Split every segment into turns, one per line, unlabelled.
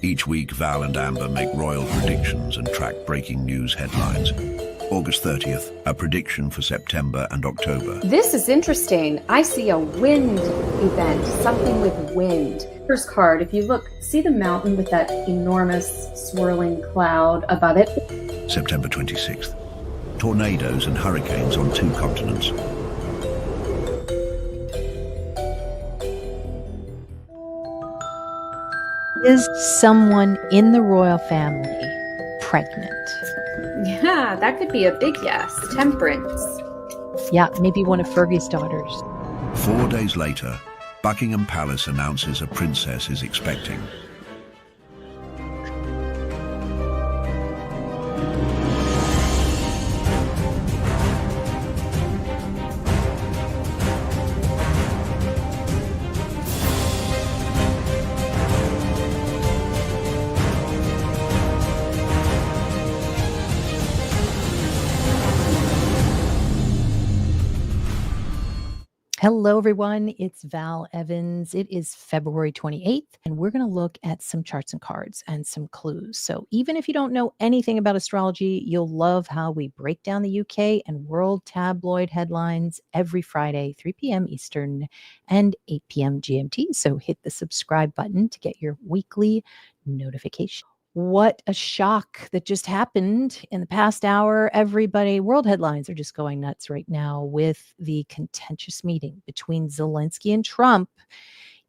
Each week, Val and Amber make royal predictions and track breaking news headlines. August 30th, a prediction for September and October.
This is interesting. I see a wind event, something with wind. First card, if you look, see the mountain with that enormous swirling cloud above it?
September 26th, tornadoes and hurricanes on 2 continents.
Is someone in the royal family pregnant?
Yeah, that could be a big yes. Temperance.
Yeah, maybe one of Fergie's daughters.
4 days later, Buckingham Palace announces a princess is expecting.
Hello, everyone. It's Val Evans. It is February 28th, and we're going to look at some charts and cards and some clues. So even if you don't know anything about astrology, you'll love how we break down the UK and world tabloid headlines every Friday, 3 p.m. Eastern and 8 p.m. GMT. So hit the subscribe button to get your weekly notification. What a shock that just happened in the past hour. Everybody, world headlines are just going nuts right now with the contentious meeting between Zelensky and Trump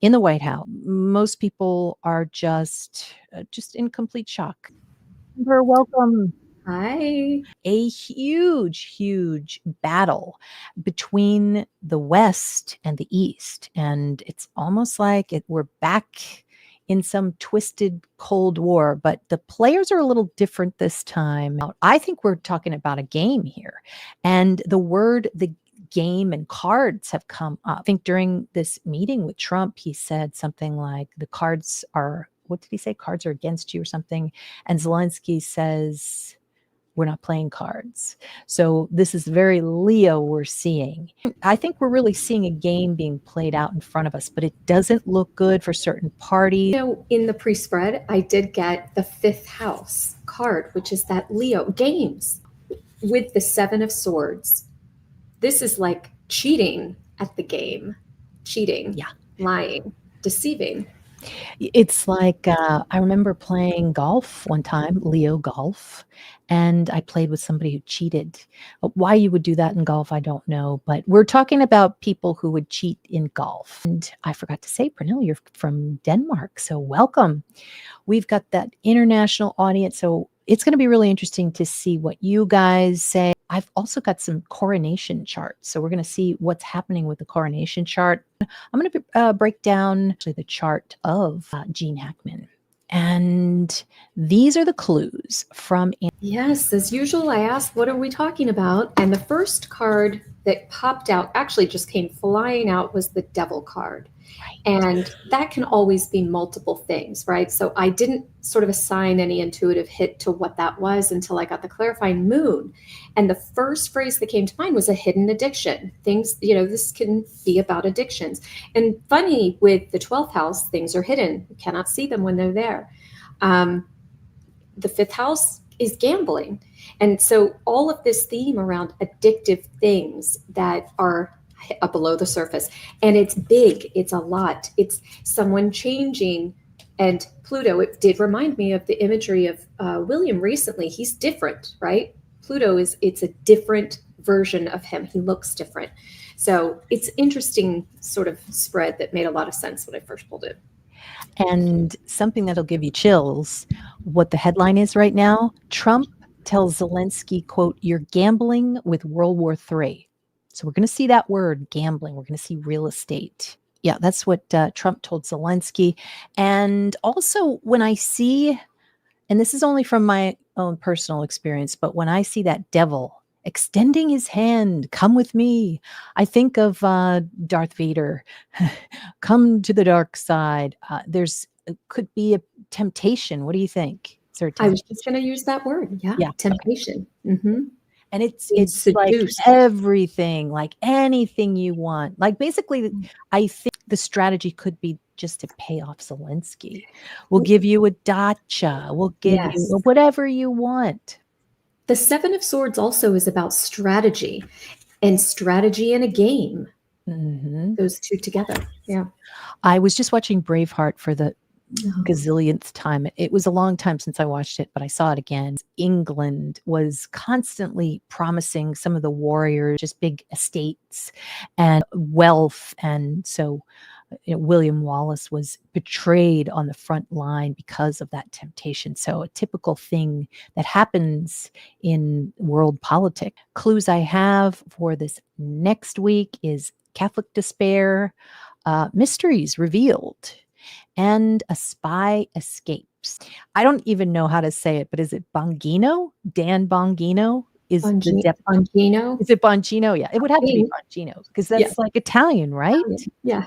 in the White House. Most people are just in complete shock. Welcome.
Hi.
A huge battle between the West and the East. And it's almost like we're back in some twisted Cold War, but the players are a little different this time. I think we're talking about a game here. And the game and cards have come up. I think during this meeting with Trump, he said something like the cards are, what did he say? Cards are against you or something. And Zelensky says, we're not playing cards. So this is very Leo we're seeing. I think we're really seeing a game being played out in front of us, but it doesn't look good for certain parties.
You know, in the pre-spread, I did get the 5th house card, which is that Leo games with the 7 of Swords. This is like cheating at the game. Cheating,
Yeah.
Lying, deceiving.
It's like I remember playing golf one time, Leo golf, and I played with somebody who cheated. Why you would do that in golf, I don't know, but we're talking about people who would cheat in golf. And I forgot to say, Pernille, you're from Denmark, so welcome. We've got that international audience, so it's going to be really interesting to see what you guys say. I've also got some coronation charts, so we're going to see what's happening with the coronation chart. I'm going to break down actually the chart of Gene Hackman. And these are the clues from...
Yes, as usual, I asked, what are we talking about? And the first card that popped out, actually just came flying out, was the Devil card.
Right.
And that can always be multiple things, right? So I didn't sort of assign any intuitive hit to what that was until I got the clarifying moon. And the first phrase that came to mind was a hidden addiction. Things, this can be about addictions. And funny, with the 12th house, things are hidden. You cannot see them when they're there. The 5th house is gambling. And so all of this theme around addictive things that are up below the surface, and it's big, it's a lot, it's someone changing. And Pluto, it did remind me of the imagery of William recently. He's different, right? Pluto it's a different version of him. He looks different. So it's interesting sort of spread that made a lot of sense when I first pulled it.
And something that'll give you chills, what the headline is right now: Trump tells Zelensky, quote, "You're gambling with World War III." So we're going to see that word, gambling. We're going to see real estate. Yeah, that's what Trump told Zelensky. And also when I see, and this is only from my own personal experience, but when I see that devil extending his hand, come with me, I think of Darth Vader, come to the dark side. Could be a temptation. What do you think?
I was just going to use that word. Yeah. Temptation. Mm-hmm.
And
Being
it's like
seduced.
everything, like anything you want. Like basically, I think the strategy could be just to pay off Zelensky. We'll give you a dacha. We'll give
Yes.
you whatever you want.
The Seven of Swords also is about strategy and strategy in a game.
Mhm.
Those two together. Yeah.
I was just watching Braveheart for the
Oh.
gazillionth time. It was a long time since I watched it, but I saw it again. England was constantly promising some of the warriors just big estates and wealth. And so William Wallace was betrayed on the front line because of that temptation. So a typical thing that happens in world politics. Clues I have for this next week is Catholic despair, mysteries revealed, and a spy escapes. I don't even know how to say it, but is it Bongino? Dan Bongino is the
Bongino.
Is it Bongino? Yeah, it would have to be
think.
Bongino because that's
Yeah.
like Italian, right?
Yeah.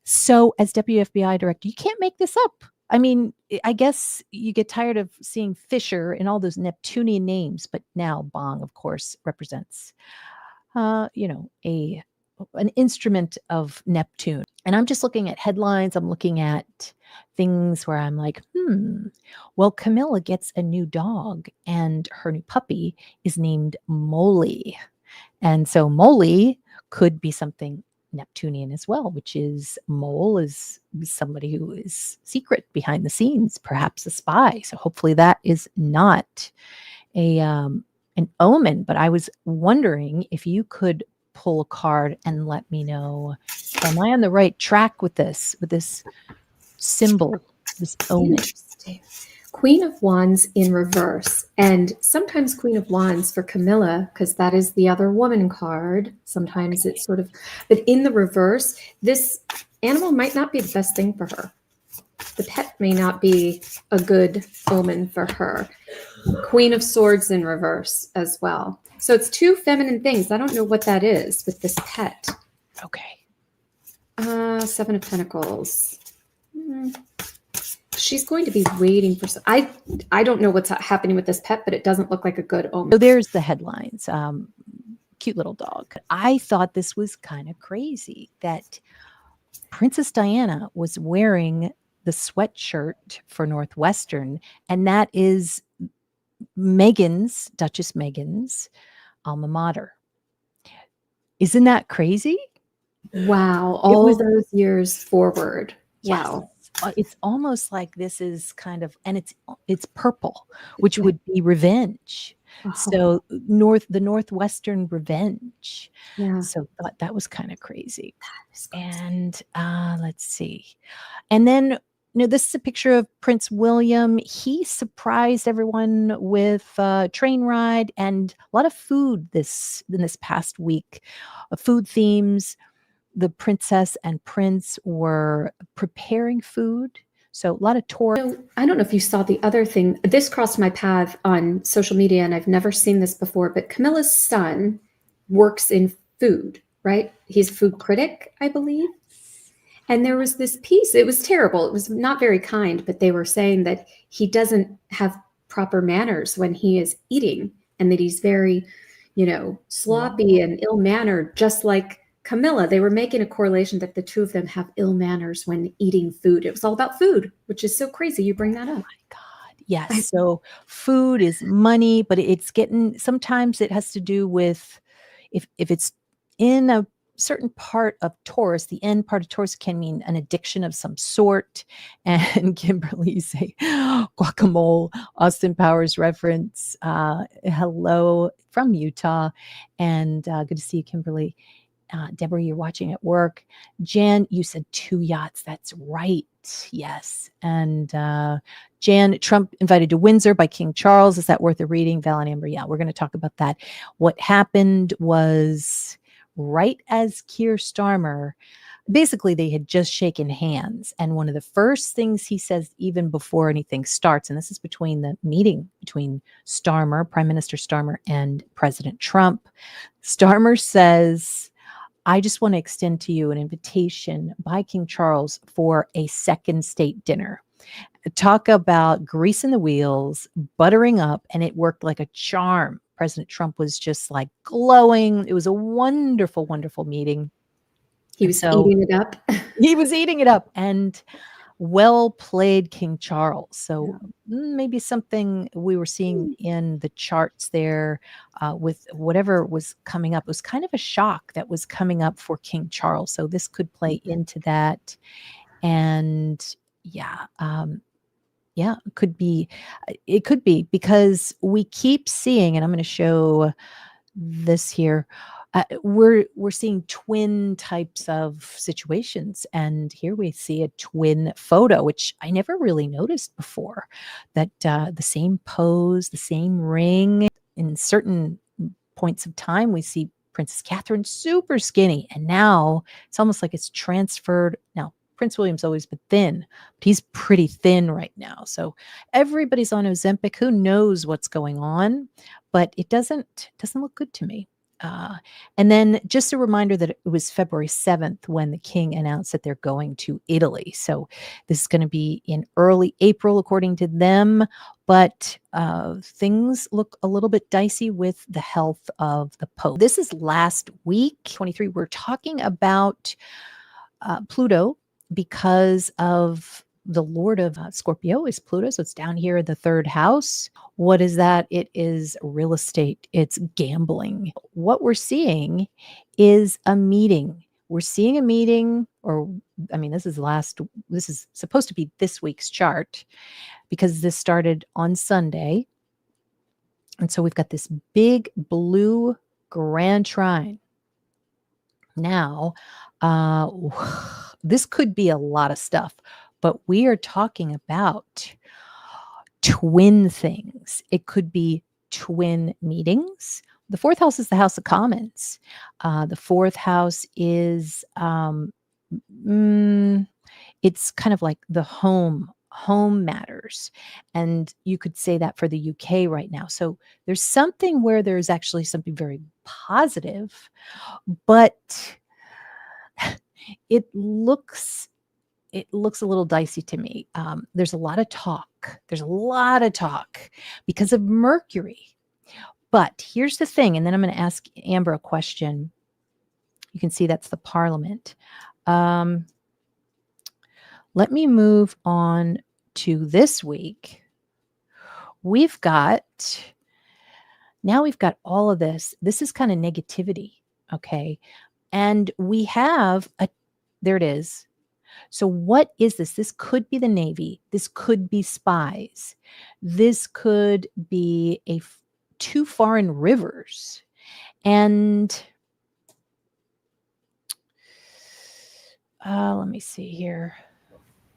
So, as deputy FBI director, you can't make this up. I mean, I guess you get tired of seeing Fisher and all those Neptunian names, but now Bong, of course, represents, an instrument of Neptune. And I'm just looking at headlines. I'm looking at things where I'm like, well, Camilla gets a new dog and her new puppy is named Moley. And so Moley could be something Neptunian as well, which is mole is somebody who is secret behind the scenes, perhaps a spy. So hopefully that is not an omen. But I was wondering if you could pull a card and let me know, am I on the right track with this symbol, this omen?
Interesting. Queen of Wands in reverse, and sometimes Queen of Wands for Camilla, because that is the other woman card. Sometimes it's sort of, but in the reverse, this animal might not be the best thing for her. The pet may not be a good omen for her. Queen of Swords in reverse as well. So it's two feminine things. I don't know what that is with this pet.
Okay.
Seven of Pentacles. She's going to be waiting for some. I don't know what's happening with this pet, but it doesn't look like a good omen.
So there's the headlines. Cute little dog. I thought this was kind of crazy that Princess Diana was wearing the sweatshirt for Northwestern, and that is Duchess Meghan's alma mater. Isn't that crazy?
Wow. All those years forward.
Yes.
Wow.
It's almost like this is kind of, and it's purple, which would be revenge. So the Northwestern revenge.
Yeah.
So thought that was kind of crazy. And let's see. And then this is a picture of Prince William. He surprised everyone with a train ride and a lot of food in this past week. Food themes. The princess and prince were preparing food. So a lot of tours.
I don't know if you saw the other thing. This crossed my path on social media, and I've never seen this before, but Camilla's son works in food, right? He's a food critic, I believe. And there was this piece. It was terrible. It was not very kind, but they were saying that he doesn't have proper manners when he is eating, and that he's very, sloppy and ill-mannered, just like Camilla. They were making a correlation that the two of them have ill manners when eating food. It was all about food, which is so crazy you bring that up.
Oh my God. Yes. So food is money, but sometimes it has to do with if it's in a certain part of Taurus, the end part of Taurus can mean an addiction of some sort. And Kimberly, you say guacamole, Austin Powers reference. Hello from Utah. And good to see you, Kimberly. Deborah, you're watching at work. Jan, you said 2 yachts. That's right. Yes. And Jan, Trump invited to Windsor by King Charles. Is that worth a reading? Val and Amber, yeah, we're going to talk about that. What happened was right as Keir Starmer, basically they had just shaken hands. And one of the first things he says, even before anything starts, and this is between the meeting between Starmer, Prime Minister Starmer, and President Trump, Starmer says, I just want to extend to you an invitation by King Charles for a second state dinner. Talk about greasing the wheels, buttering up, and it worked like a charm. President Trump was just like glowing. It was a wonderful, wonderful meeting.
He
And
was
so
eating it up.
he was eating it up, and well played, King Charles. So maybe something we were seeing in the charts there with whatever was coming up. It was kind of a shock that was coming up for King Charles. So this could play into that. And yeah, yeah, it could be. It could be because we keep seeing, and I'm going to show this here. We're seeing twin types of situations, and here we see a twin photo, which I never really noticed before. That the same pose, the same ring. In certain points of time, we see Princess Catherine super skinny, and now it's almost like it's transferred. Now Prince William's always been thin, but he's pretty thin right now. So everybody's on Ozempic. Who knows what's going on? But it doesn't look good to me. And then just a reminder that it was February 7th when the king announced that they're going to Italy. So this is going to be in early April, according to them. But things look a little bit dicey with the health of the Pope. This is last week, 23. We're talking about Pluto because of the Lord of Scorpio is Pluto. So it's down here in the third house. What is that? It is real estate. It's gambling. What we're seeing is a meeting. We're seeing a meeting, or I mean, this is supposed to be this week's chart because this started on Sunday. And so we've got this big blue grand trine. Now, this could be a lot of stuff, but we are talking about twin things. It could be twin meetings. The fourth house is the House of Commons. The fourth house is, it's kind of like the home matters. And you could say that for the UK right now. So there's something where there's actually something very positive, but it looks a little dicey to me. There's a lot of talk. Because of Mercury. But here's the thing, and then I'm going to ask Amber a question. You can see that's the Parliament. Let me move on to this week. We've got all of this. This is kind of negativity, okay? And we have there it is. So what is this? This could be the Navy. This could be spies. This could be two foreign rivers. And let me see here.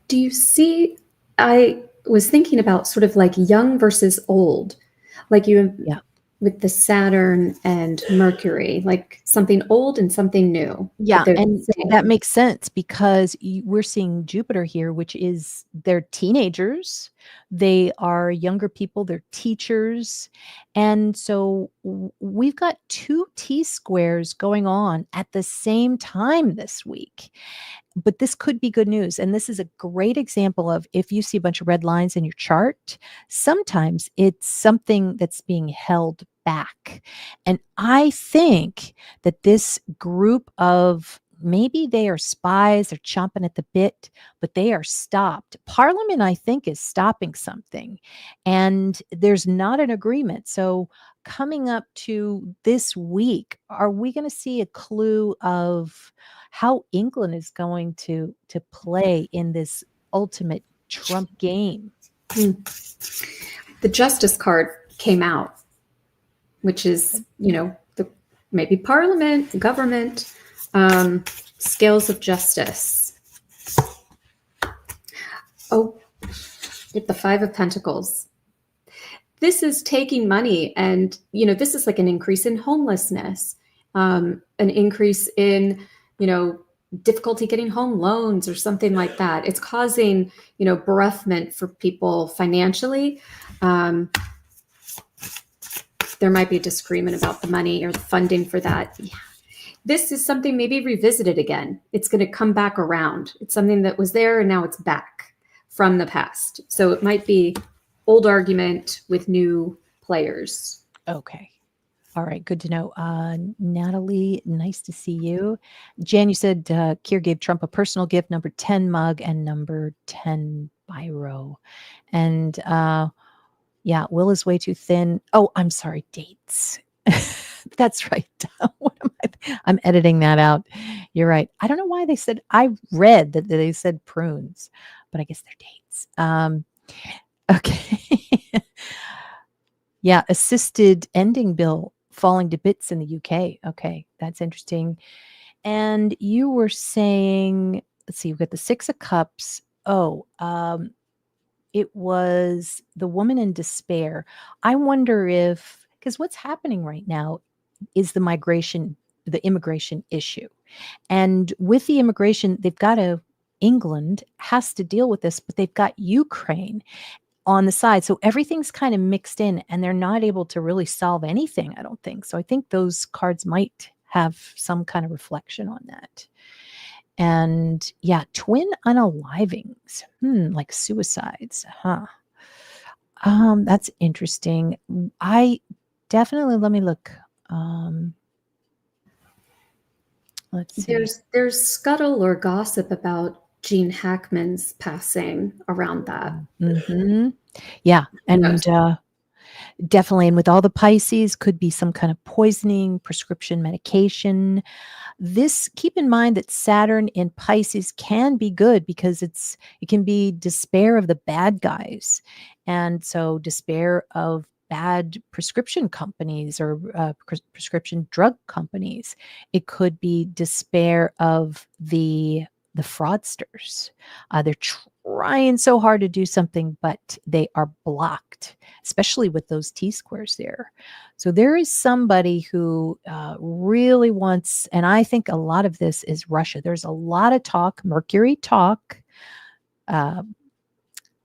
Do you see, I was thinking about sort of like young versus old, like with the Saturn and Mercury, like something old and something new.
Yeah, and that makes sense because we're seeing Jupiter here, which is they're teenagers, they are younger people, they're teachers. And so we've got two T-squares going on at the same time this week. But this could be good news. And this is a great example of if you see a bunch of red lines in your chart, sometimes it's something that's being held back. And I think that this group of maybe they are spies, they're chomping at the bit, but they are stopped. Parliament, I think, is stopping something. And there's not an agreement. So coming up to this week, are we going to see a clue of how England is going to play in this ultimate Trump game?
The Justice card came out, which is, maybe Parliament, government, scales of justice. Oh, with the Five of Pentacles. This is taking money, and this is like an increase in homelessness, an increase in difficulty getting home loans or something like that. It's causing bereavement for people financially. There might be a disagreement about the money or the funding for that. Yeah. This is something maybe revisited again. It's going to come back around. It's something that was there and now it's back from the past. So it might be old argument with new players.
Okay. All right. Good to know. Natalie, nice to see you. Jan, you said Keir gave Trump a personal gift, number 10 mug and number 10 biro. And yeah, Will is way too thin. Oh, I'm sorry. Dates. That's right. What am I'm editing that out. You're right. I don't know why they said, I read that they said prunes, but I guess they're dates. Okay. Yeah, assisted ending bill falling to bits in the UK. Okay, that's interesting. And you were saying, let's see, we've got the Six of Cups. Oh, it was the woman in despair. I wonder if, because what's happening right now is the immigration issue. And with the immigration, England has to deal with this, but they've got Ukraine on the side. So everything's kind of mixed in and they're not able to really solve anything, I don't think. So I think those cards might have some kind of reflection on that. And yeah, twin unalivings, like suicides, huh? That's interesting. I definitely, let me look. Let's see.
There's scuttle or gossip about Gene Hackman's passing around that.
Mm-hmm. Yeah. And definitely. And with all the Pisces, could be some kind of poisoning, prescription medication. This, keep in mind that Saturn in Pisces can be good because it can be despair of the bad guys. And so despair of bad prescription companies or prescription drug companies. It could be despair of the fraudsters. They're trying so hard to do something, but they are blocked, especially with those T-squares there. So there is somebody who really wants, and I think a lot of this is Russia. There's a lot of talk, Mercury talk,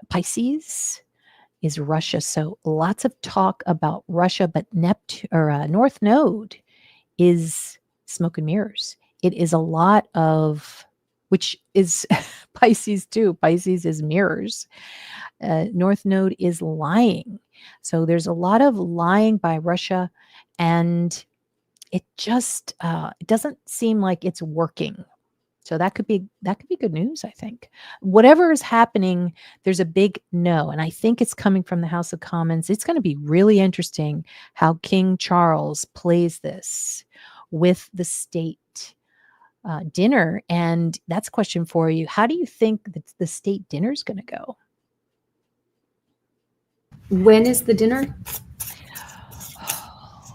Pisces is Russia. So lots of talk about Russia, but Neptune or North Node is smoke and mirrors. It is a lot of, which is Pisces too. Pisces is mirrors. North Node is lying. So there's a lot of lying by Russia, and it just it doesn't seem like it's working. So that could be good news, I think. Whatever is happening, there's a big no. And I think it's coming from the House of Commons. It's going to be really interesting how King Charles plays this with the state dinner. And that's a question for you. How do you think that the state dinner is going to go?
When is the dinner?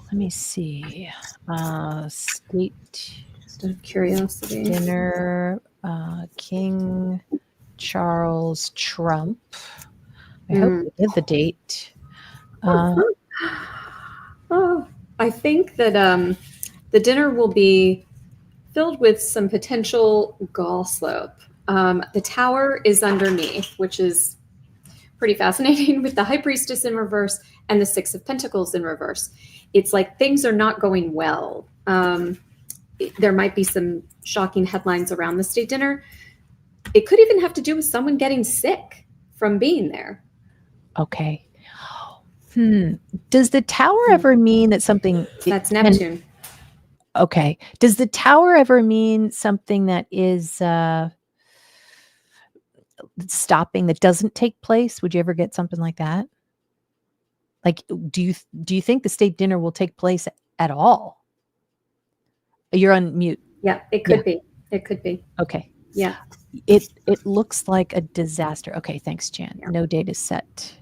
Let me see. State
Just out of curiosity.
dinner, King Charles Trump. I hope we give the date.
Oh, I think that the dinner will be filled with some potential gossip. The tower is underneath, which is pretty fascinating, with the High Priestess in reverse and the Six of Pentacles in reverse. It's like things are not going well. There might be some shocking headlines around the state dinner. It could even have to do with someone getting sick from being there.
Okay. Does the tower ever mean that something...
That's Neptune.
Okay. Does the tower ever mean something that is stopping, that doesn't take place? Would you ever get something like that? Like, do you think the state dinner will take place at all? You're on mute.
Yeah, it could be. It could be.
Okay.
Yeah.
It looks like a disaster. Okay, thanks, Jan. Yeah. No date is set.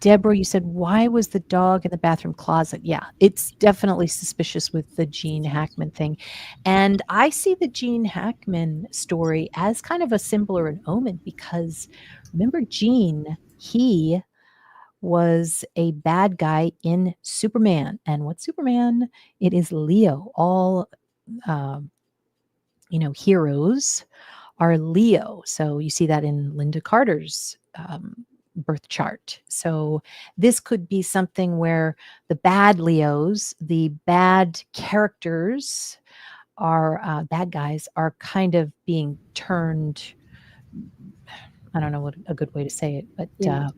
Deborah, you said, why was the dog in the bathroom closet? Yeah, it's definitely suspicious with the Gene Hackman thing. And I see the Gene Hackman story as kind of a symbol or an omen, because remember Gene, he was a bad guy in Superman. And what's Superman? It is Leo. All, heroes are Leo. So you see that in Linda Carter's birth chart. So this could be something where the bad Leos, the bad characters, are bad guys, are kind of being turned I don't know what a good way to say it, but
Yeah.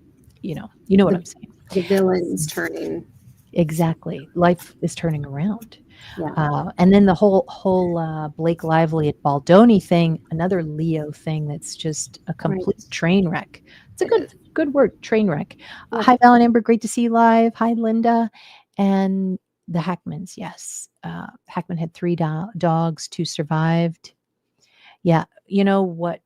you know what I'm saying.
The villain's turning.
Exactly. Life is turning around.
Yeah.
And then the whole Blake Lively at Baldoni thing, another Leo thing that's just a complete
Right.
train wreck. It's a
It is.
good word, train wreck.
Yeah.
Hi, Val and Amber, great to see you live. Hi, Linda. And the Hackmans, yes. Hackman had 3 dogs, 2 survived. Yeah, you know what?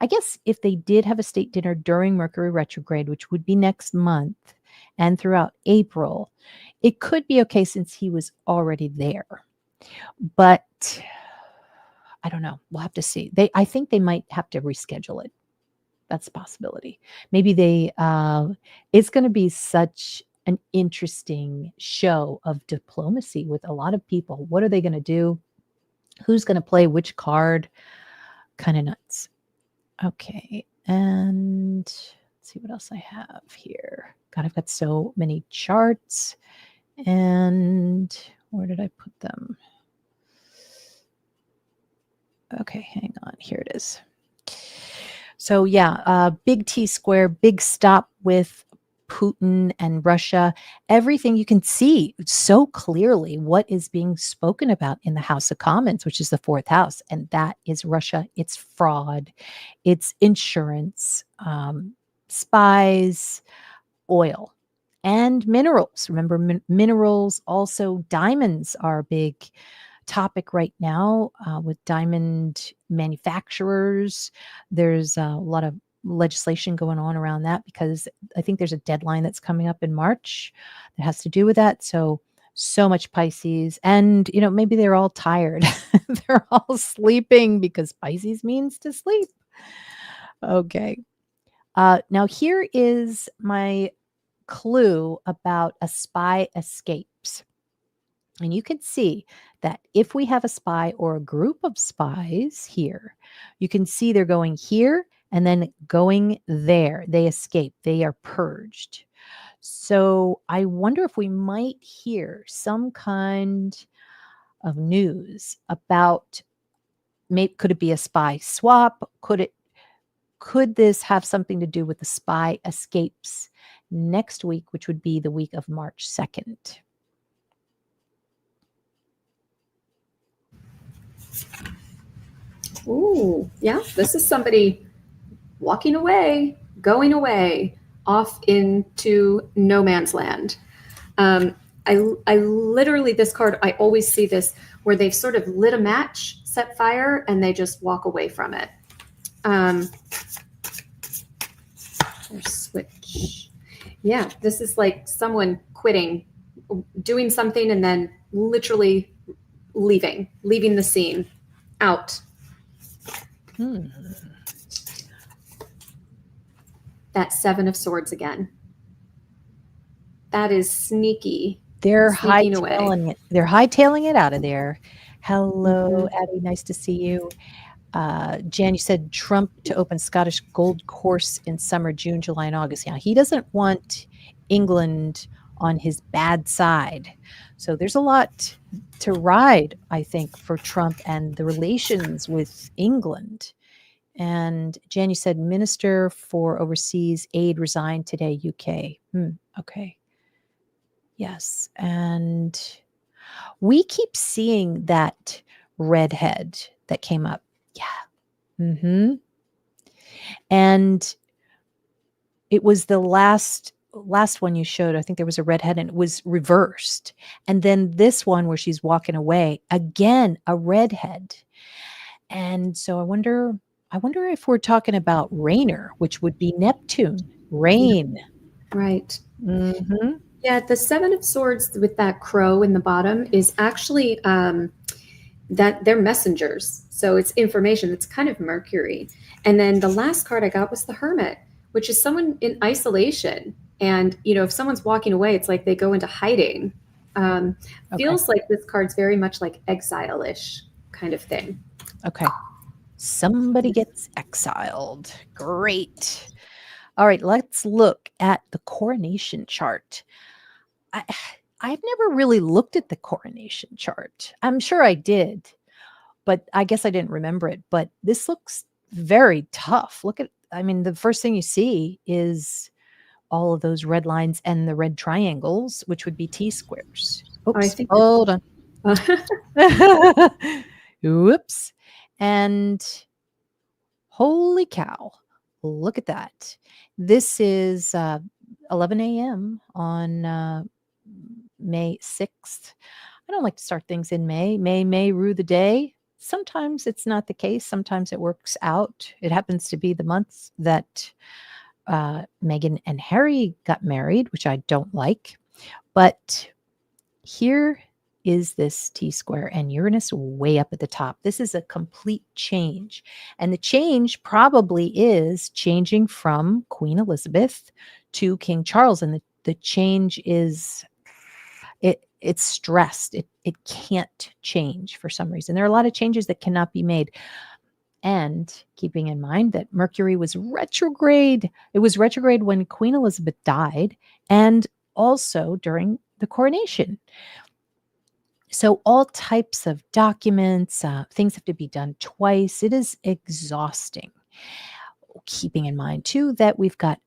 I guess if they did have a state dinner during Mercury retrograde, which would be next month and throughout April, it could be okay since he was already there. But I don't know. We'll have to see. I think they might have to reschedule it. That's a possibility. Maybe it's going to be such an interesting show of diplomacy with a lot of people. What are they going to do? Who's going to play which card? Kind of nuts. Okay. And let's see what else I have here. God, I've got so many charts. And where did I put them? Okay, hang on. Here it is. So yeah, big T square, big stop with Putin and Russia. Everything you can see so clearly what is being spoken about in the House of Commons, which is the 4th house, and that is Russia. It's fraud, it's insurance, spies, oil, and minerals. Remember, minerals, also diamonds are a big topic right now with diamond manufacturers. There's a lot of legislation going on around that because I think there's a deadline that's coming up in March that has to do with that. So much Pisces, and maybe they're all tired. They're all sleeping because Pisces means to sleep. Okay. Now here is my clue about a spy escapes. And you can see that if we have a spy or a group of spies here, you can see they're going here and then going there. They escape, they are purged. So I wonder if we might hear some kind of news about, maybe could it be a spy swap? Could this have something to do with the spy escapes next week, which would be the week of March 2nd?
Ooh, yeah. This is somebody walking away, going away, off into no man's land. I literally, this card, I always see this where they've sort of lit a match, set fire, and they just walk away from it. Switch. Yeah, this is like someone quitting, doing something, and then literally leaving the scene, out. That 7 of Swords again. That is sneaky.
They're
Sneaking away.
They're hightailing it out of there. Hello, Addie. Nice to see you. Jan, you said Trump to open Scottish gold course in summer, June, July, and August. Yeah, he doesn't want England on his bad side. So there's a lot to ride, I think, for Trump and the relations with England. And Jan, you said Minister for Overseas Aid resigned today, UK. Okay. Yes. And we keep seeing that redhead that came up. Yeah. And it was the last one you showed. I think there was a redhead and it was reversed. And then this one where she's walking away, again, a redhead. And so I wonder if we're talking about Rainer, which would be Neptune, rain.
Right.
Mm-hmm.
Yeah, the 7 of Swords with that crow in the bottom is actually that they're messengers. So it's information. It's kind of Mercury. And then the last card I got was the Hermit, which is someone in isolation. And, if someone's walking away, it's like they go into hiding. Feels like this card's very much like exile-ish kind of thing.
Okay. Somebody gets exiled. Great. All right, let's look at the coronation chart. I've never really looked at the coronation chart. I'm sure I did, but I guess I didn't remember it. But this looks very tough. The first thing you see is all of those red lines and the red triangles, which would be T-squares.
I
Oops,
think
hold on. Whoops. And holy cow, look at that. This is 11 a.m. on May 6th. I don't like to start things in May. May rue the day. Sometimes it's not the case. Sometimes it works out. It happens to be the months that Meghan and Harry got married, which I don't like. But here is this T-square and Uranus way up at the top. This is a complete change. And the change probably is changing from Queen Elizabeth to King Charles. And the change is it's stressed. It can't change for some reason. There are a lot of changes that cannot be made. And keeping in mind that Mercury was retrograde. It was retrograde when Queen Elizabeth died and also during the coronation. So all types of documents, things have to be done twice. It is exhausting. Keeping in mind, too, that we've got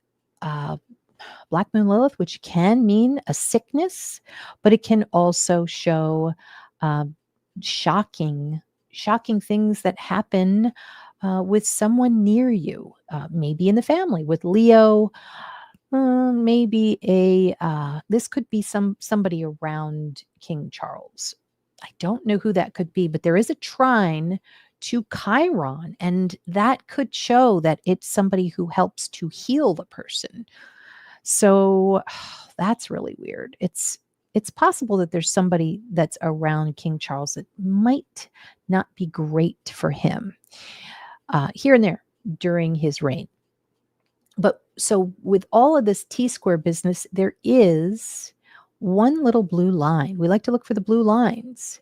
Black Moon Lilith, which can mean a sickness, but it can also show shocking things that happen with someone near you, maybe in the family with Leo. Maybe this could be somebody around King Charles. I don't know who that could be, but there is a trine to Chiron, and that could show that it's somebody who helps to heal the person. So that's really weird. It's possible that there's somebody that's around King Charles that might not be great for him here and there during his reign. But so with all of this T-square business, there is one little blue line. We like to look for the blue lines.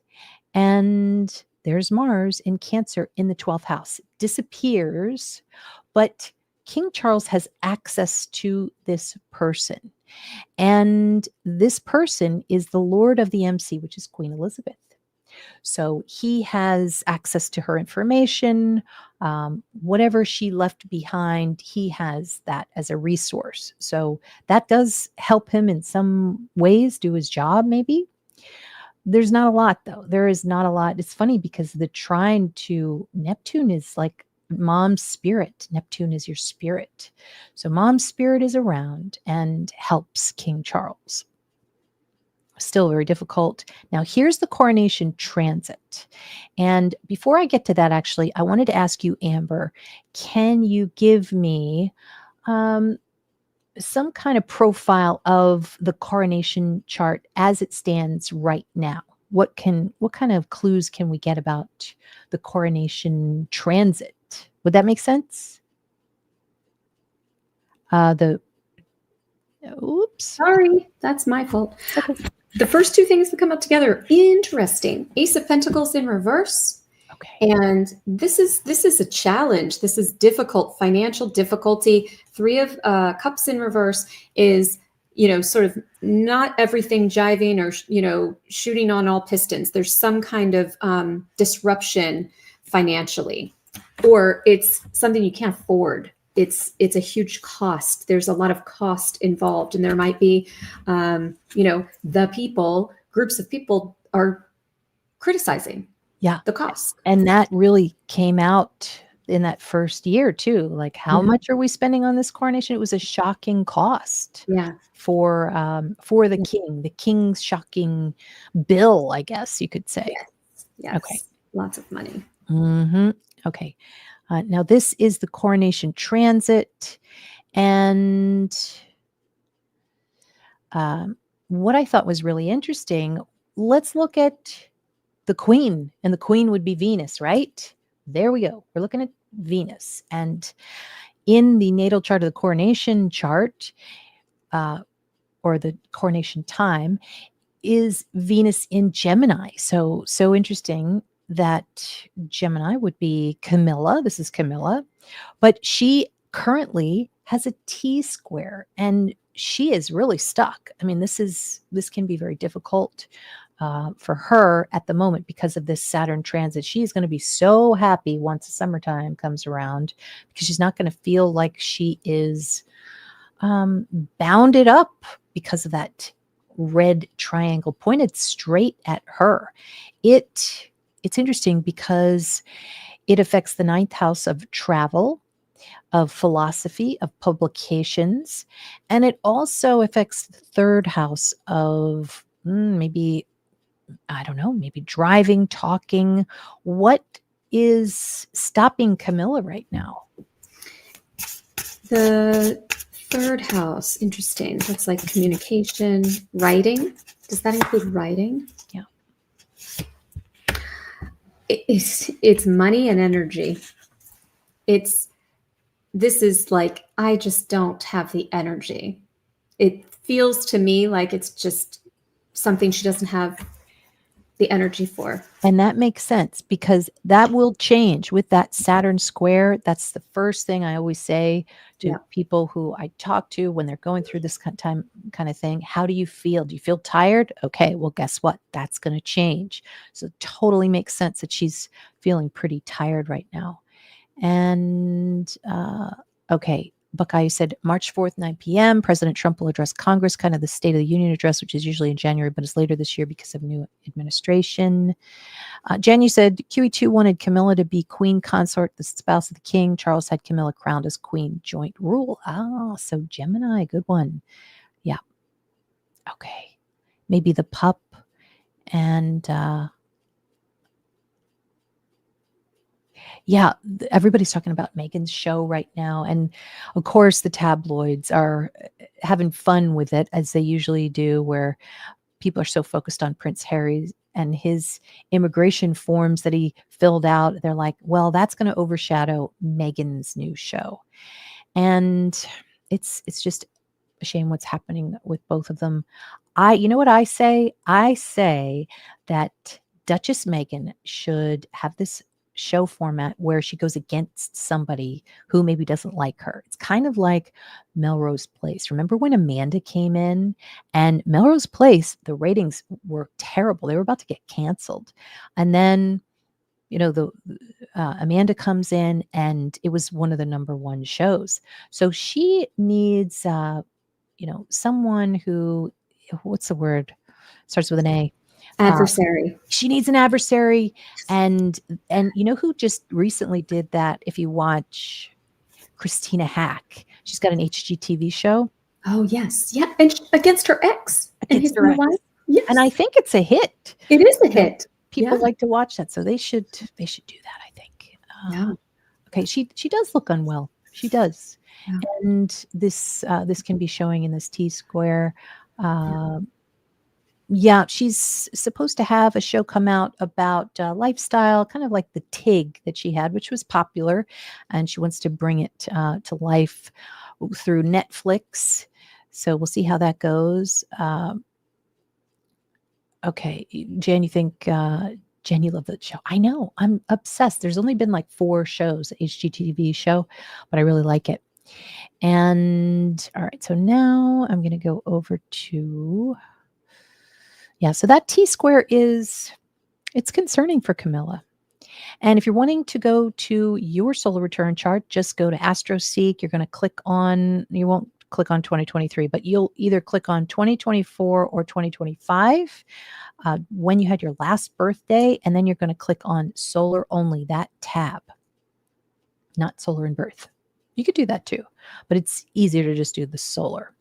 And there's Mars in Cancer in the 12th house. It disappears, but King Charles has access to this person. And this person is the Lord of the MC, which is Queen Elizabeth. So he has access to her information. Whatever she left behind, he has that as a resource. So that does help him in some ways do his job, maybe. There's not a lot, though. There is not a lot. It's funny because the trine to Neptune is like mom's spirit. Neptune is your spirit. So mom's spirit is around and helps King Charles. Still very difficult. Now, here's the coronation transit. And before I get to that, actually, I wanted to ask you, Amber, can you give me some kind of profile of the coronation chart as it stands right now? What kind of clues can we get about the coronation transit? Would that make sense? Oops.
Sorry, that's my fault.
Okay.
The first two things that come up together, interesting. Ace of Pentacles in reverse.
Okay.
And this is a challenge. This is difficult, financial difficulty. Three of Cups in reverse is, sort of not everything jiving or, shooting on all pistons. There's some kind of disruption financially, or it's something you can't afford. It's a huge cost. There's a lot of cost involved, and there might be, groups of people are criticizing the cost.
And that really came out in that first year too. Like, how much are we spending on this coronation? It was a shocking cost for the king's shocking bill, I guess you could say.
Yes.
Okay.
Lots of money.
Mm-hmm. Okay. Now this is the coronation transit, and what I thought was really interesting, let's look at the queen, and the queen would be Venus, right? There we go. We're looking at Venus, and in the natal chart of the coronation chart, or the coronation time, is Venus in Gemini. So interesting that Gemini would be Camilla. This is Camilla, but she currently has a T-square, and she is really stuck. I mean, this can be very difficult. for her at the moment because of this Saturn transit. She's going to be so happy once the summertime comes around because she's not going to feel like she is bounded up because of that red triangle pointed straight at her. It's interesting because it affects the ninth house of travel, of philosophy, of publications, and it also affects the third house of maybe, I don't know, maybe driving, talking. What is stopping Camilla right now?
The third house, interesting. That's like communication, writing. Does that include writing?
Yeah.
It's money and energy. This is like, I just don't have the energy. It feels to me like it's just something she doesn't have the energy for.
And that makes sense because that will change with that Saturn square. That's the first thing I always say to people who I talk to when they're going through this kind of thing. How do you feel? Do you feel tired? Okay, well, guess what? That's going to change. So it totally makes sense that she's feeling pretty tired right now. And okay, Buckeye said March 4th, 9 p.m. President Trump will address Congress, kind of the State of the Union address, which is usually in January, but it's later this year because of new administration. Jen, you said QE2 wanted Camilla to be queen consort, the spouse of the king. Charles had Camilla crowned as queen, joint rule. So Gemini, good one. Yeah. Okay. Maybe the pup and yeah, everybody's talking about Meghan's show right now. And of course, the tabloids are having fun with it, as they usually do, where people are so focused on Prince Harry and his immigration forms that he filled out. They're like, well, that's going to overshadow Meghan's new show. And it's just a shame what's happening with both of them. You know what I say? I say that Duchess Meghan should have this show format where she goes against somebody who maybe doesn't like her. It's kind of like Melrose Place. Remember when Amanda came in and Melrose Place, the ratings were terrible. They were about to get canceled. And then, Amanda comes in and it was one of the number one shows. So she needs, someone who, what's the word? Starts with an A.
Adversary.
She needs an adversary. And you know who just recently did that? If you watch Christina Hack, she's got an HGTV show.
Oh, yes. Yeah. And against her ex.
Against her ex.
Yes.
And I think it's a hit.
It is a hit.
People like to watch that. So they should do that, I think. Okay. She does look unwell. She does. Yeah. And this can be showing in this T-square. Yeah, she's supposed to have a show come out about lifestyle, kind of like the Tig that she had, which was popular. And she wants to bring it to life through Netflix. So we'll see how that goes. Okay, Jen, you think, Jen, you love that show. I know, I'm obsessed. There's only been like 4 shows, HGTV show, but I really like it. And all right, so now I'm going to go over to... Yeah, so that T-square it's concerning for Camilla. And if you're wanting to go to your solar return chart, just go to AstroSeek. You're going to click on, you won't click on 2023, but you'll either click on 2024 or 2025 when you had your last birthday, and then you're going to click on solar only, that tab, not solar and birth. You could do that too, but it's easier to just do the solar.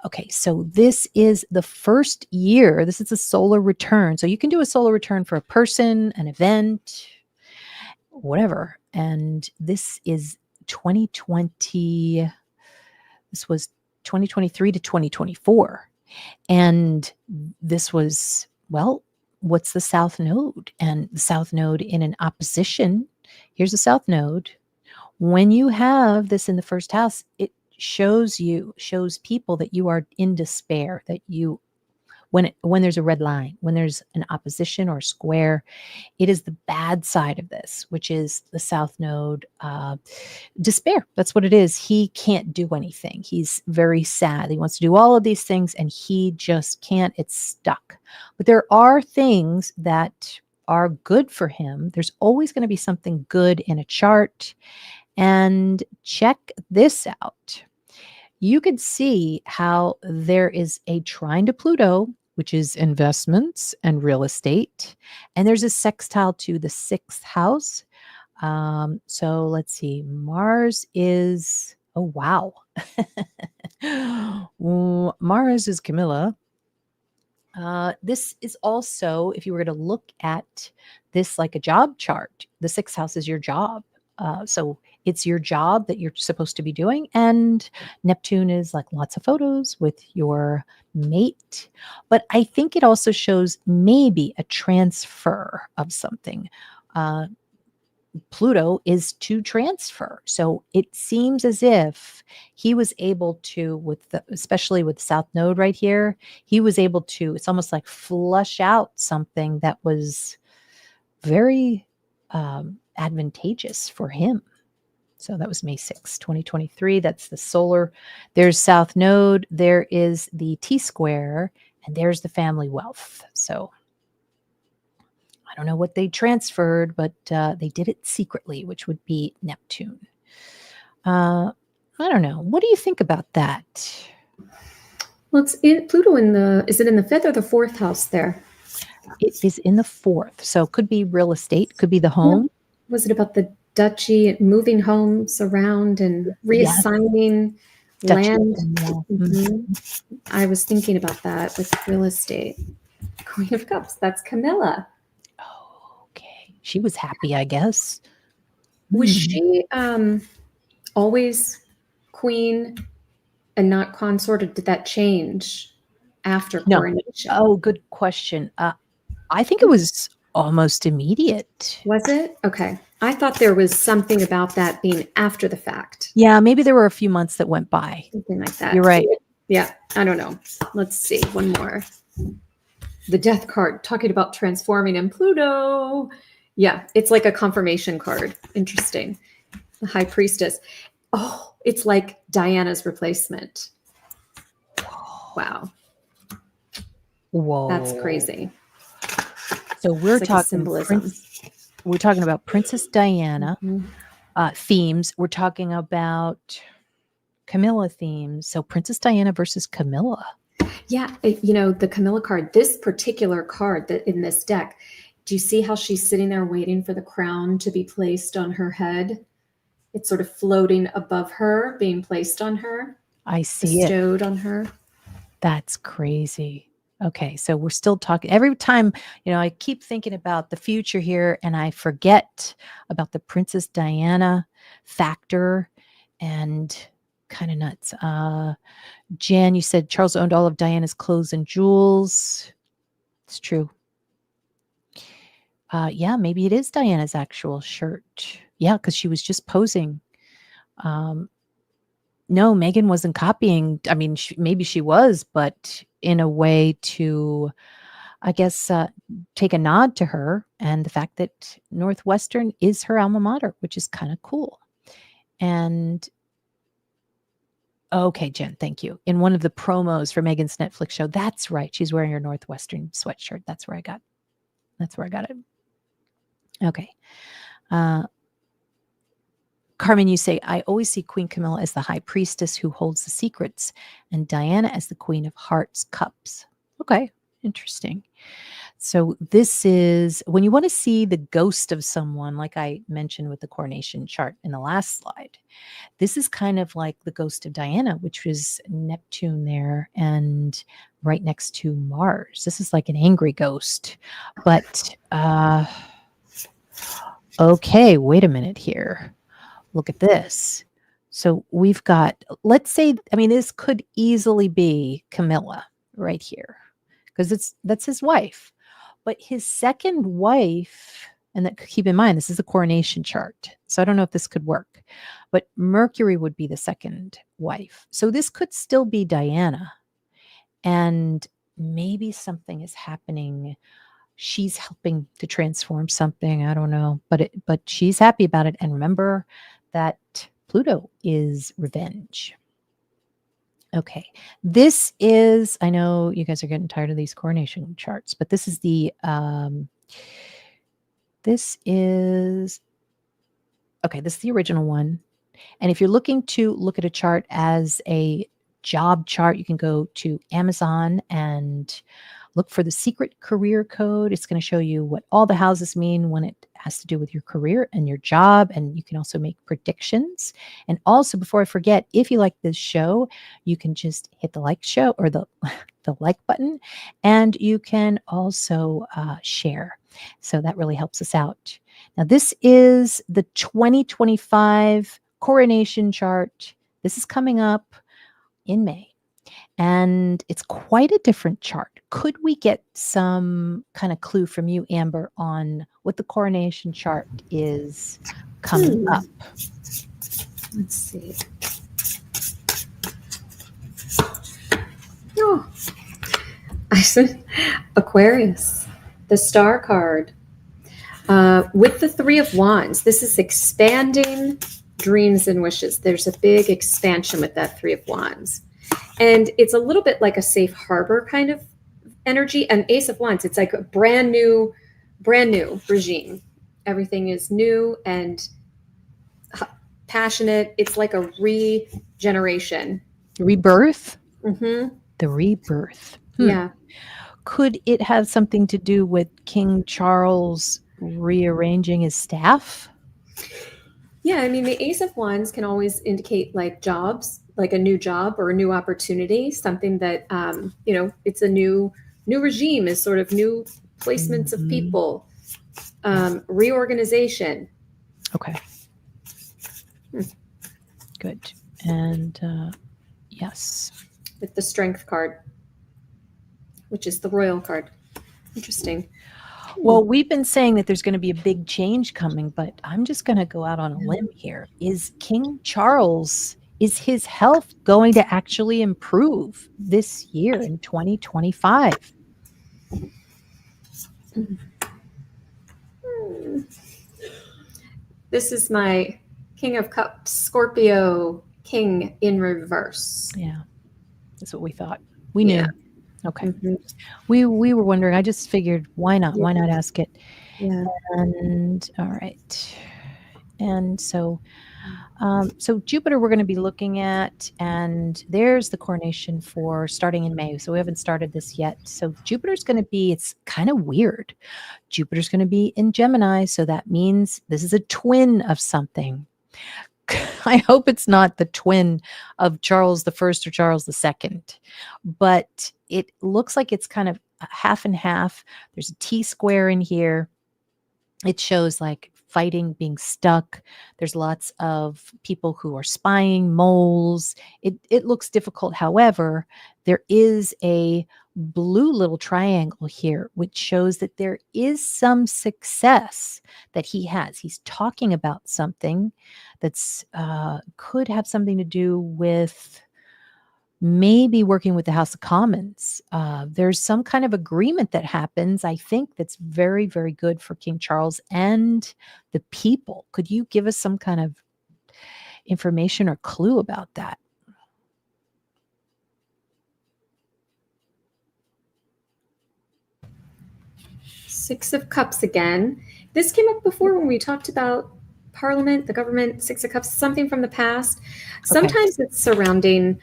Okay, so this is the first year. This is a solar return. So you can do a solar return for a person, an event, whatever. And this is 2020. This was 2023 to 2024. And this was, well, what's the South Node? And the South Node in an opposition. Here's the South Node. When you have this in the first house, it shows people that you are in despair, that you when there's a red line, when there's an opposition or square, it is the bad side of this, which is the South Node, despair. That's what it is. He can't do anything. He's very sad. He wants to do all of these things and he just can't. It's stuck. But there are things that are good for him. There's always going to be something good in a chart. And check this out. You could see how there is a trine to Pluto, which is investments and real estate. And there's a sextile to the 6th house. So let's see. Mars is, oh, wow. Mars is Camilla. This is also, if you were to look at this like a job chart, the 6th house is your job. So it's your job that you're supposed to be doing. And Neptune is like lots of photos with your mate. But I think it also shows maybe a transfer of something. Pluto is to transfer. So it seems as if he was able to, especially with South Node right here, he was able to, it's almost like flush out something that was very advantageous for him. So that was May 6, 2023. That's the solar. There's South Node. There is the T-square. And there's the family wealth. So I don't know what they transferred, but they did it secretly, which would be Neptune. I don't know. What do you think about that?
Well, it's in Pluto is it in the 5th or the 4th house there?
It is in the 4th. So it could be real estate, could be the home.
Was it about the duchy, moving homes around and reassigning land? I was thinking about that with real estate. Queen of Cups, that's Camilla.
Oh, okay. She was happy, I guess.
Was she always queen and not consort, or did that change after coronation?
Oh, good question. I think it was almost immediate.
Was it? Okay. I thought there was something about that being after the fact.
Yeah, maybe there were a few months that went by.
Something like that.
You're right.
Yeah, I don't know. Let's see. One more. The Death card, talking about transforming in Pluto. Yeah, it's like a confirmation card. Interesting. The High Priestess. Oh, it's like Diana's replacement. Wow.
Whoa.
That's crazy.
So we're
It's like
talking
symbolism.
we're talking about Princess Diana themes. We're talking about Camilla themes. So Princess Diana versus Camilla.
Yeah, the Camilla card, this particular card that in this deck, do you see how she's sitting there waiting for the crown to be placed on her head? It's sort of floating above her, being placed on her.
I see
bestowed on her.
That's crazy. Okay, so we're still talking. Every time, I keep thinking about the future here and I forget about the Princess Diana factor, and kind of nuts. Jan, you said Charles owned all of Diana's clothes and jewels. It's true. Yeah, maybe it is Diana's actual shirt. Yeah, because she was just posing. No, Meghan wasn't copying. I mean, maybe she was, but in a way to, I guess, take a nod to her and the fact that Northwestern is her alma mater, which is kind of cool. And okay, Jen, thank you. In one of the promos for Meghan's Netflix show, that's right. She's wearing her Northwestern sweatshirt. That's where I got it. Okay. Carmen, you say, I always see Queen Camilla as the high priestess who holds the secrets and Diana as the queen of hearts, cups. Okay, interesting. So this is when you want to see the ghost of someone, like I mentioned with the coronation chart in the last slide. This is kind of like the ghost of Diana, which was Neptune there and right next to Mars. This is like an angry ghost. But okay, wait a minute here. Look at this. So we've got, let's say, this could easily be Camilla right here because that's his wife. But his second wife, and keep in mind, this is a coronation chart. So I don't know if this could work, but Mercury would be the second wife. So this could still be Diana. And maybe something is happening. She's helping to transform something. I don't know, but she's happy about it. And remember that Pluto is revenge. Okay, this is, I know you guys are getting tired of these coronation charts, but this is the, this is the original one. And if you're looking to look at a chart as a job chart, you can go to Amazon and look for the secret career code. It's going to show you what all the houses mean when it has to do with your career and your job. And you can also make predictions. And also, before I forget, if you like this show, you can just hit the like show or the like button, and you can also share. So that really helps us out. Now, this is the 2025 coronation chart. This is coming up in May. And it's quite a different chart. Could we get some kind of clue from you, Amber, on what the coronation chart is coming up?
Let's see. Oh, I said Aquarius, the star card. With the Three of Wands, this is expanding dreams and wishes. There's a big expansion with that Three of Wands. And it's a little bit like a safe harbor kind of energy. And Ace of Wands, it's like a brand new regime. Everything is new and passionate. It's like a regeneration.
Rebirth?
Mm-hmm.
The rebirth.
Yeah.
Could it have something to do with King Charles rearranging his staff?
Yeah, I mean, the Ace of Wands can always indicate like jobs, like a new job or a new opportunity, something that, it's a new regime, is sort of new placements of people, reorganization.
Okay. Good. And yes.
With the Strength card, which is the Royal card. Interesting.
Well, we've been saying that there's going to be a big change coming, but I'm just going to go out on a limb here. Is King Charles, is his health going to actually improve this year in 2025?
This is my King of Cups, Scorpio King in reverse.
Yeah, that's what we thought. We knew.
Yeah.
Okay.
Mm-hmm.
We were wondering. I just figured, why not?
Yeah.
Why not ask it?
Yeah.
And all right. And so Jupiter we're going to be looking at, and there's the coronation for starting in May. So we haven't started this yet. So Jupiter's going to be, it's kind of weird. Jupiter's going to be in Gemini. So that means this is a twin of something. I hope it's not the twin of Charles I or Charles II, but it looks like it's kind of half and half. There's a T square in here. It shows like fighting, being stuck. There's lots of people who are spying, moles. It looks difficult. However, there is a blue little triangle here, which shows that there is some success that he has. He's talking about something that's could have something to do with maybe working with the House of Commons. There's some kind of agreement that happens, I think, that's very, very good for King Charles and the people. Could you give us some kind of information or clue about that?
Six of Cups again. This came up before when we talked about Parliament, the government, Six of Cups, something from the past. Sometimes it's surrounding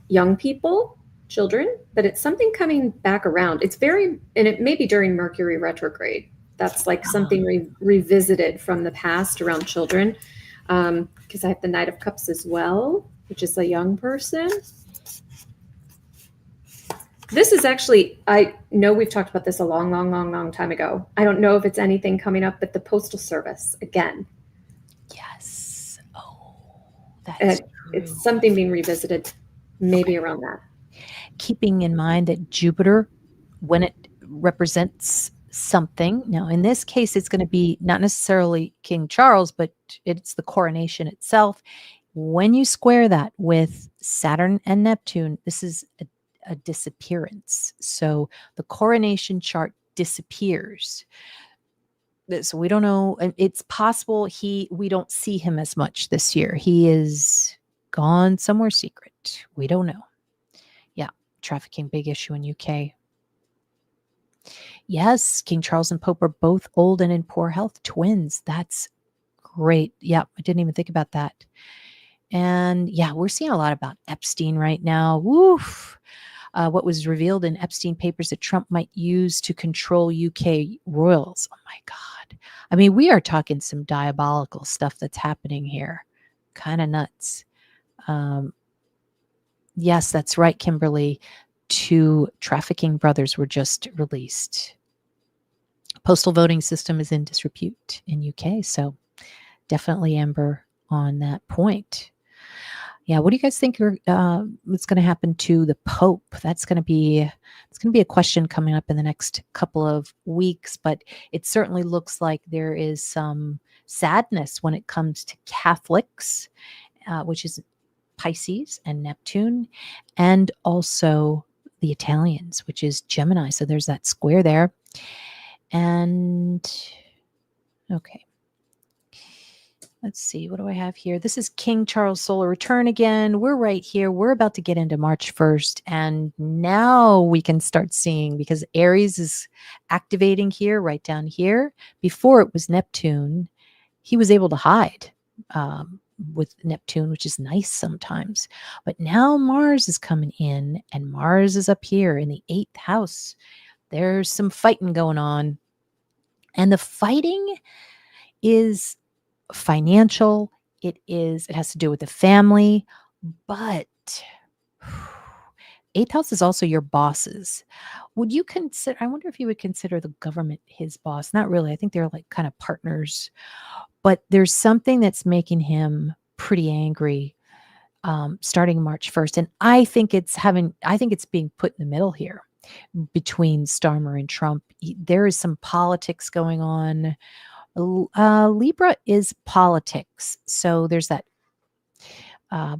young people, children, but it's something coming back around. It's and it may be during Mercury retrograde. That's like something revisited from the past around children. Because I have the Knight of Cups as well, which is a young person. This is actually, I know we've talked about this a long, long, long, long time ago. I don't know if it's anything coming up, but the Postal Service again.
Yes. Oh, that's true.
It's something being revisited, maybe around that. Keeping
in mind that Jupiter, when it represents something, now in this case, it's going to be not necessarily King Charles, but it's the coronation itself. When you square that with Saturn and Neptune, this is a disappearance. So the coronation chart disappears. So we don't know. It's possible we don't see him as much this year. He is gone somewhere secret. We don't know. Yeah, trafficking, big issue in UK. Yes, King Charles and Pope are both old and in poor health. Twins. That's great. Yeah, I didn't even think about that. And yeah, we're seeing a lot about Epstein right now. Woof. What was revealed in Epstein papers that Trump might use to control UK royals. Oh my God. I mean, we are talking some diabolical stuff that's happening here. Kind of nuts. Yes, that's right, Kimberly. 2 trafficking brothers were just released. Postal voting system is in disrepute in UK. So definitely Amber on that point. Yeah, what do you guys think what's going to happen to the Pope? It's going to be a question coming up in the next couple of weeks, but it certainly looks like there is some sadness when it comes to Catholics, which is Pisces and Neptune, and also the Italians, which is Gemini. So there's that square there. And okay. Let's see, what do I have here? This is King Charles solar return again. We're right here. We're about to get into March 1st. And now we can start seeing, because Aries is activating here, right down here. Before it was Neptune, he was able to hide with Neptune, which is nice sometimes. But now Mars is coming in, and Mars is up here in the 8th house. There's some fighting going on. And the fighting is financial. It has to do with the family, but 8th house is also your bosses. I wonder if you would consider the government his boss? Not really. I think they're like kind of partners, but there's something that's making him pretty angry starting March 1st. And I think it's being put in the middle here between Starmer and Trump. There is some politics going on. Libra is politics. So there's that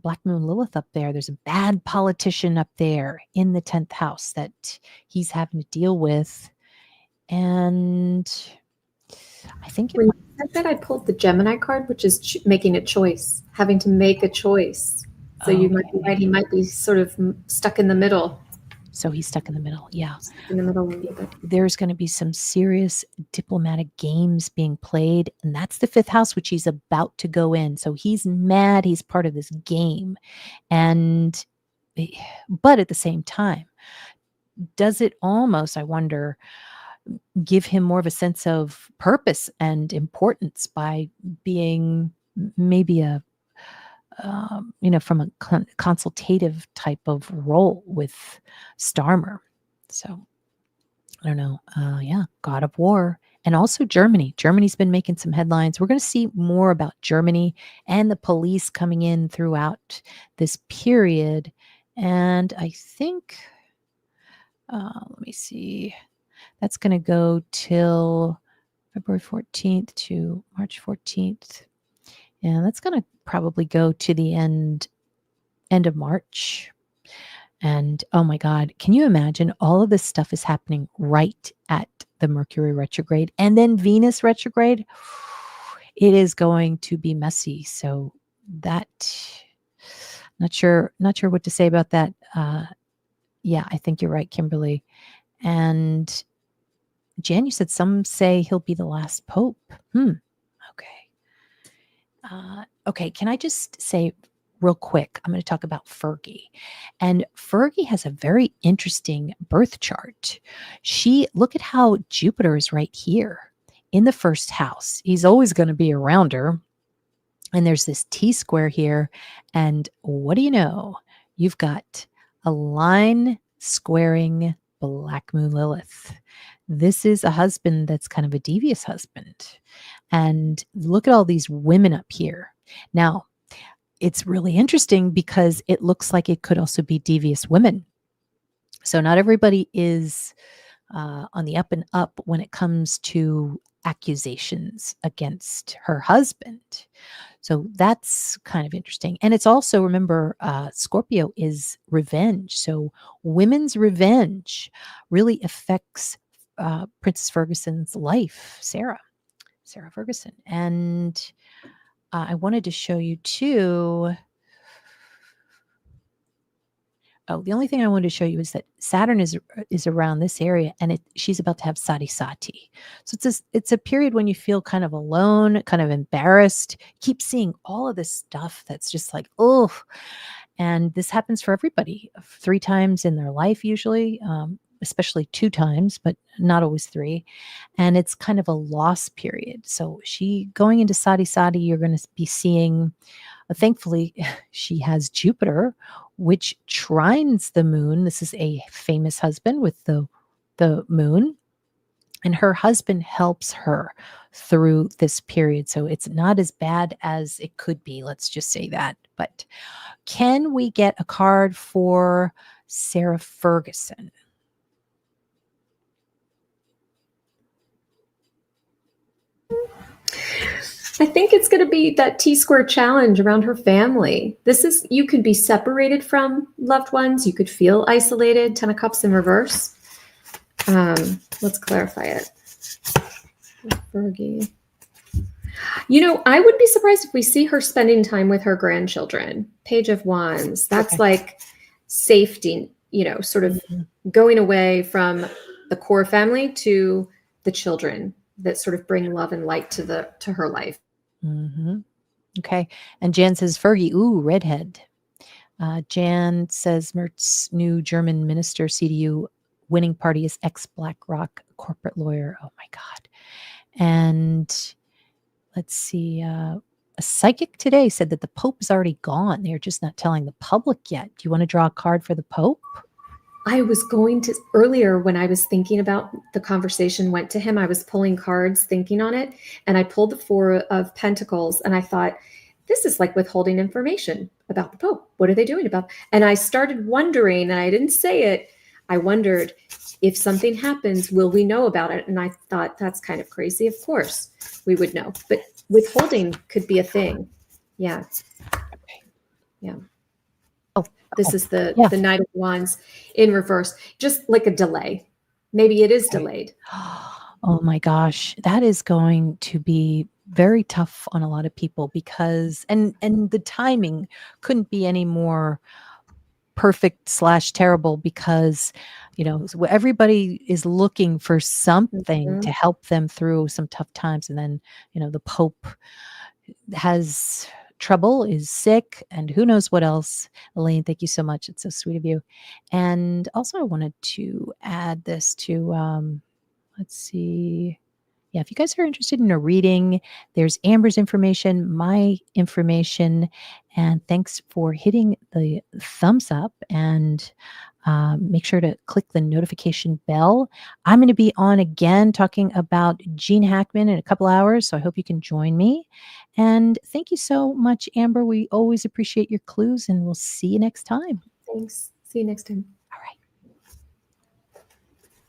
Black Moon Lilith up there. There's a bad politician up there in the 10th house that he's having to deal with. And I think
when you said that, I pulled the Gemini card, which is making a choice, having to make a choice. So you might be right. He might be sort of stuck in the middle.
So he's stuck in the middle. Yeah.
In the middle a little bit.
There's going to be some serious diplomatic games being played. And that's the 5th house, which he's about to go in. So he's mad. He's part of this game. But at the same time, does it almost, I wonder, give him more of a sense of purpose and importance by being maybe from a consultative type of role with Starmer. So I don't know. God of War. And also Germany. Germany's been making some headlines. We're going to see more about Germany and the police coming in throughout this period. And I think, let me see, that's going to go till February 14th to March 14th. And that's going to probably go to the end of March. And oh my God, can you imagine all of this stuff is happening right at the Mercury retrograde and then Venus retrograde? It is going to be messy. So that, not sure what to say about that. Yeah, I think you're right, Kimberly. And Jan, you said some say he'll be the last pope. Okay. Okay, can I just say real quick, I'm going to talk about Fergie. And Fergie has a very interesting birth chart. Look at how Jupiter is right here in the 1st house. He's always going to be around her. And there's this T-square here. And what do you know? You've got a line squaring Black Moon Lilith. This is a husband that's kind of a devious husband. And look at all these women up here. Now, it's really interesting because it looks like it could also be devious women. So not everybody is on the up and up when it comes to accusations against her husband. So that's kind of interesting. And it's also, remember, Scorpio is revenge. So women's revenge really affects Princess Ferguson's life, Sarah Ferguson. And I wanted to show you too. Oh, the only thing I wanted to show you is that Saturn is around this area, and she's about to have sati sati. So it's a period when you feel kind of alone, kind of embarrassed. Keep seeing all of this stuff that's just like, oh, and this happens for everybody 3 times in their life usually, especially 2 times, but not always 3. And it's kind of a loss period. So she going into sati sati, you're going to be seeing. Thankfully, she has Jupiter, which trines the moon. This is a famous husband with the moon. And her husband helps her through this period. So it's not as bad as it could be. Let's just say that. But can we get a card for Sarah Ferguson?
I think it's going to be that T-square challenge around her family. You could be separated from loved ones. You could feel isolated. 10 of Cups in reverse. Let's clarify it. Fergie. I would be surprised if we see her spending time with her grandchildren. Page of Wands. That's like safety, sort of going away from the core family to the children that sort of bring love and light to her life.
Mm-hmm. Okay. And Jan says, Fergie, ooh, redhead. Jan says, Mert's new German minister, CDU winning party is ex-BlackRock corporate lawyer. Oh my God. And let's see. A psychic today said that the Pope is already gone. They're just not telling the public yet. Do you want to draw a card for the Pope?
I was going to earlier when I was thinking about the conversation went to him, I was pulling cards thinking on it, and I pulled the 4 of Pentacles, and I thought, this is like withholding information about the Pope. What are they doing about? And I started wondering, and I didn't say it, I wondered if something happens, will we know about it? And I thought, that's kind of crazy. Of course we would know, but withholding could be a thing. Yeah. Yeah. This is the Knight of Wands in reverse, just like a delay. Maybe it is delayed.
Oh my gosh, that is going to be very tough on a lot of people because, and the timing couldn't be any more perfect / terrible because, everybody is looking for something to help them through some tough times. And then, the Pope has trouble, is sick, and who knows what else. Elaine, thank you so much. It's so sweet of you. And also I wanted to add this to, let's see. Yeah, if you guys are interested in a reading, there's Amber's information, my information, and thanks for hitting the thumbs up and make sure to click the notification bell. I'm going to be on again talking about Gene Hackman in a couple hours, so I hope you can join me. And thank you so much, Amber. We always appreciate your clues, and we'll see you next time.
Thanks. See you next time.